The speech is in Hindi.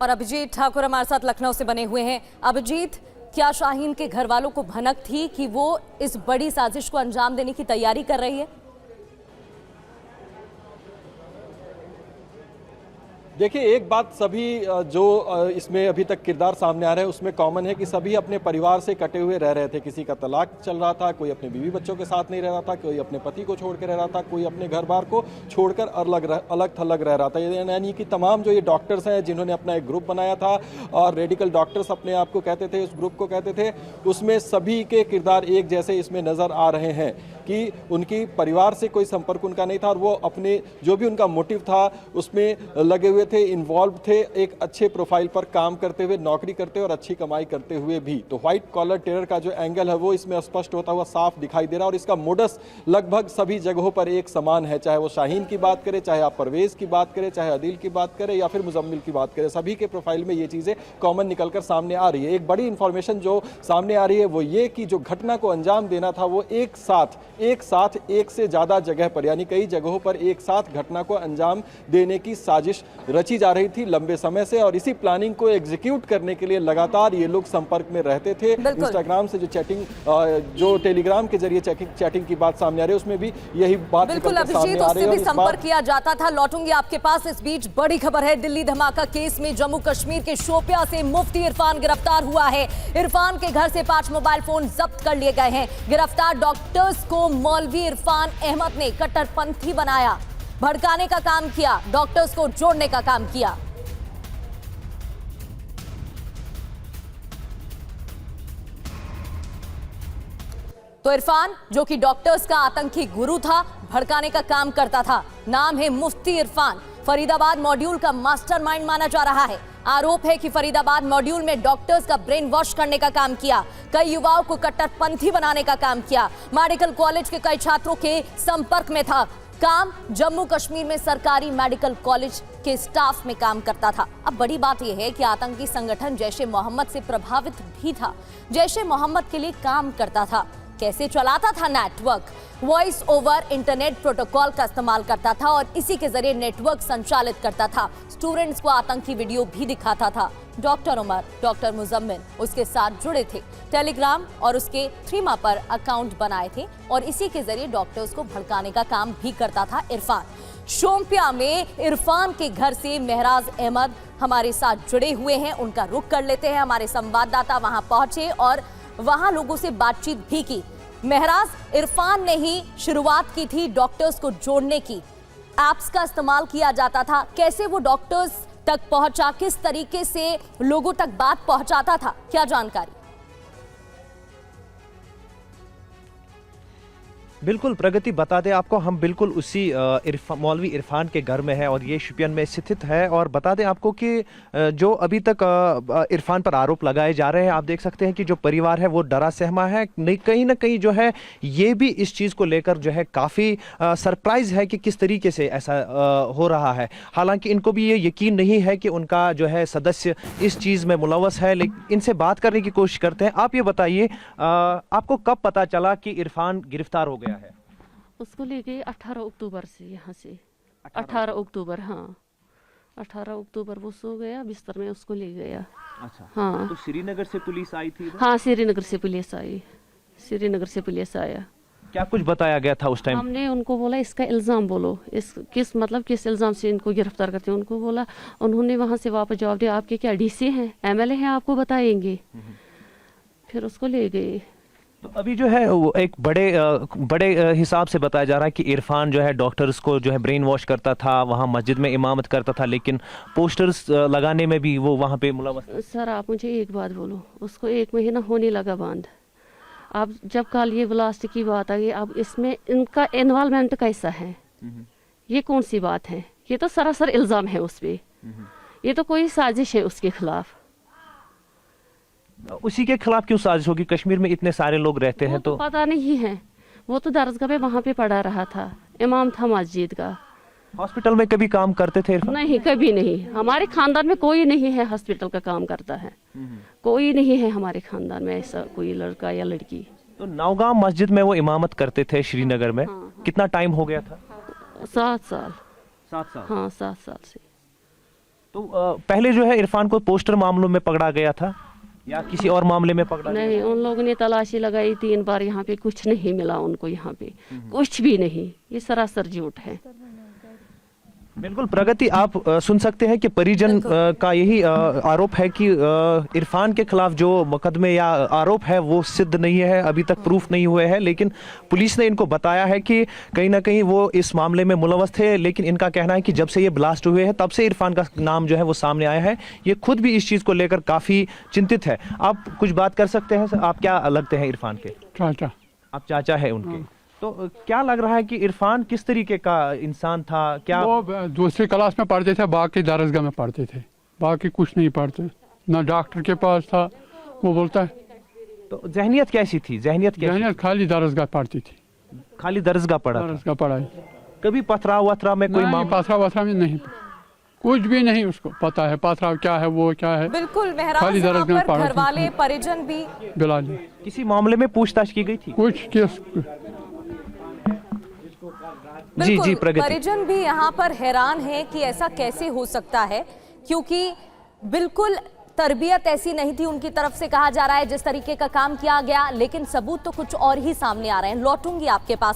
पर अभिजीत ठाकुर हमारे साथ लखनऊ से बने हुए हैं। अभिजीत, क्या शाहीन के घर वालों को भनक थी कि वो इस बड़ी साजिश को अंजाम देने की तैयारी कर रही है? देखिए, एक बात सभी जो इसमें अभी तक किरदार सामने आ रहे हैं उसमें कॉमन है कि सभी अपने परिवार से कटे हुए रह रहे थे। किसी का तलाक चल रहा था, कोई अपने बीवी बच्चों के साथ नहीं रह रहा था, कोई अपने पति को छोड़ के रह रहा था, कोई अपने घर बार को छोड़कर अलग थलग रह रहा था। यानी कि तमाम जो ये डॉक्टर्स हैं जिन्होंने अपना एक ग्रुप बनाया था और रेडिकल डॉक्टर्स अपने आप को कहते थे, उस ग्रुप को कहते थे, उसमें सभी के किरदार एक जैसे इसमें नज़र आ रहे हैं कि उनकी परिवार से कोई संपर्क उनका नहीं था और वो अपने जो भी उनका मोटिव था उसमें लगे हुए थे, इन्वॉल्व थे, एक अच्छे प्रोफाइल पर काम करते हुए, नौकरी करते हुए और अच्छी कमाई करते हुए भी। तो व्हाइट कॉलर टेरर का जो एंगल है वो इसमें स्पष्ट होता हुआ साफ दिखाई दे रहा है और इसका मोडस लगभग सभी जगहों पर एक समान है। चाहे वो शाहीन की बात करें, चाहे आप परवेज की बात करें, चाहे अदील की बात करें या फिर मुजम्मिल की बात करें, सभी के प्रोफाइल में ये चीज़ें कॉमन निकलकर सामने आ रही है। एक बड़ी इंफॉर्मेशन जो सामने आ रही है वो ये कि जो घटना को अंजाम देना था वो एक साथ एक से ज़्यादा जगह पर, यानी कई जगहों पर एक साथ घटना को अंजाम देने की साजिश रची जा रही थी लंबे समय से और इसी प्लानिंग को एग्जीक्यूट करने के लिए लगातार ये लोग संपर्क में रहते थे। इंस्टाग्राम से जो चैटिंग, जो टेलीग्राम के जरिए चैटिंग की बात सामने आ रही है उसमें भी यही बात बिल्कुल अभिजीत, उससे भी संपर्क किया जाता था। लौटूंगी आपके पास। इस बीच बड़ी खबर है, दिल्ली धमाका केस में जम्मू कश्मीर के शोपियां से मुफ्ती इरफान गिरफ्तार हुआ है। इरफान के घर से 5 मोबाइल फोन जब्त कर लिए गए हैं। गिरफ्तार डॉक्टर्स को मौलवी इरफान अहमद ने कट्टरपंथी बनाया, भड़काने का काम किया, डॉक्टर्स को जोड़ने का काम किया। तो इरफान, जो कि डॉक्टर्स का आतंकी गुरु था, भड़काने का काम करता था। नाम है मुफ्ती इरफान। फरीदाबाद मॉड्यूल का मास्टरमाइंड माना जा रहा है। आरोप है कि फरीदाबाद मॉड्यूल में डॉक्टर्स का ब्रेन वॉश करने का काम किया, कई युवाओं को कट्टरपंथी बनाने का काम किया, मेडिकल कॉलेज के कई छात्रों के संपर्क में था। काम जम्मू कश्मीर में सरकारी मेडिकल कॉलेज के स्टाफ में काम करता था। अब बड़ी बात यह है कि आतंकी संगठन जैशे मोहम्मद से प्रभावित भी था, जैशे मोहम्मद के लिए काम करता था। कैसे चलाता था network? Voice over internet protocol का इस्तेमाल करता था और इसी के जरिए नेटवर्क संचालित करता था। स्टूडेंट्स को आतंकी वीडियो भी दिखाता था। डॉक्टर उमर, डॉक्टर मुजम्मिल उसके साथ जुड़े थे। टेलीग्राम और उसके थ्रीमा पर अकाउंट बनाए थे और इसी के जरिए डॉक्टर्स को भड़काने का काम भी करता था इरफान। शोपियां में इरफान के घर से महराज अहमद हमारे साथ जुड़े हुए हैं, उनका रुख कर लेते हैं। हमारे संवाददाता वहां पहुंचे और वहां लोगों से बातचीत भी की। महराज, इरफान ने ही शुरुआत की थी डॉक्टर्स को जोड़ने की। ऐप्स का इस्तेमाल किया जाता था। कैसे वो डॉक्टर्स तक पहुंचा, किस तरीके से लोगों तक बात पहुंचाता था, क्या जानकारी? बिल्कुल प्रगति, बता दें आपको, हम बिल्कुल उसी मौलवी इरफान के घर में है और ये शुपियन में स्थित है। और बता दें आपको कि जो अभी तक इरफान पर आरोप लगाए जा रहे हैं, आप देख सकते हैं कि जो परिवार है वो डरा सहमा है। कहीं ना कहीं जो है ये भी इस चीज़ को लेकर जो है काफ़ी सरप्राइज है कि किस तरीके से ऐसा हो रहा है। हालांकि इनको भी ये यकीन नहीं है कि उनका जो है सदस्य इस चीज़ में मुलव्वस है, लेकिन इनसे बात करने की कोशिश करते हैं। आप ये बताइए, आपको कब पता चला कि इरफान गिरफ्तार हो गया है? उसको ले गए 18 अक्टूबर से, यहाँ से 18 अक्टूबर, हाँ 18 अक्टूबर वो सो गया बिस्तर में, उसको ले गया। अच्छा, हाँ। तो श्रीनगर से पुलिस आई थी? हाँ, श्रीनगर से पुलिस आई, श्रीनगर से पुलिस आया। क्या कुछ बताया गया था उस टाइम? हमने उनको बोला इसका इल्ज़ाम बोलो, इस किस इल्ज़ाम से इनको गिरफ्तार करते हैं। उनको बोला, उन्होंने वहाँ से वापस जवाब दिया, आपके क्या डीसी हैं, एमएलए हैं, आपको बताएंगे। फिर उसको ले गए। तो अभी जो है वो एक बड़े हिसाब से बताया जा रहा है कि इरफान जो है डॉक्टर्स को जो है ब्रेन वॉश करता था, वहाँ मस्जिद में इमामत करता था, लेकिन पोस्टर्स लगाने में भी वो वहाँ पे मुलव्वस। सर आप मुझे एक बात बोलो, उसको 1 महीना होने लगा बंद। अब जब कल ये ब्लास्ट की बात आ गई, अब इसमें इनका इन्वॉल्वमेंट कैसा है? ये कौन सी बात है? ये तो सरासर इल्ज़ाम है उस पर। ये तो कोई साजिश है उसके खिलाफ। उसी के खिलाफ क्यों साजिश होगी? कश्मीर में इतने सारे लोग रहते हैं। तो पता नहीं है, वो तो दरगाह पे वहाँ पे पढ़ा रहा था, इमाम था मस्जिद का। हॉस्पिटल में कभी काम करते थे? नहीं, कभी नहीं। हमारे खानदान में कोई नहीं है हॉस्पिटल का काम करता है, कोई नहीं है हमारे खानदान में ऐसा कोई लड़का या लड़की। तो नौगांव मस्जिद में वो इमामत करते थे श्रीनगर में। हाँ। कितना टाइम हो गया था? 7 साल। 7 साल? हाँ, 7 साल से। तो पहले जो है इरफान को पोस्टर मामलों में पकड़ा गया था या किसी और मामले में पकड़ा गया? नहीं, उन लोगों ने तलाशी लगाई 3 बार, यहाँ पे कुछ नहीं मिला उनको, यहाँ पे कुछ भी नहीं, ये सरासर झूठ है। बिल्कुल प्रगति, आप सुन सकते हैं कि परिजन का यही आरोप है कि इरफान के खिलाफ जो मुकदमे या आरोप है वो सिद्ध नहीं है, अभी तक प्रूफ नहीं हुए हैं, लेकिन पुलिस ने इनको बताया है कि कहीं ना कहीं वो इस मामले में मुलव्वस थे। लेकिन इनका कहना है कि जब से ये ब्लास्ट हुए हैं तब से इरफान का नाम जो है वो सामने आया है। ये खुद भी इस चीज़ को लेकर काफ़ी चिंतित है। आप कुछ बात कर सकते हैं सर, आप क्या लगते हैं इरफान के? चाचा। आप चाचा है उनके, तो क्या लग रहा है कि इरफान किस तरीके का इंसान था? क्या वो दूसरी क्लास में पढ़ते थे, बाकी दरसगाह में पढ़ते थे, बाकी कुछ नहीं पढ़ते, ना डॉक्टर के पास था। वो बोलता है तो जहनियत कैसी थी? जहनियत खाली दरसगाह पढ़ती थी, खाली दरसगाह पढ़ा था। दरसगाह पढ़ाई। कभी पथराव वथराव में कोई मामला? पथराव में नहीं, कुछ भी नहीं उसको पता है पथराव क्या है, वो क्या है। बिल्कुल खाली दरसगाह में पढ़ा। घर वाले परिजन भी बिलाली किसी मामले में पूछताछ की गई थी? कुछ केस। जी जी प्रगति। परिजन भी यहाँ पर हैरान है कि ऐसा कैसे हो सकता है, क्योंकि बिल्कुल तरबियत ऐसी नहीं थी उनकी तरफ से, कहा जा रहा है जिस तरीके का काम किया गया, लेकिन सबूत तो कुछ और ही सामने आ रहे हैं। लौटूंगी आपके पास।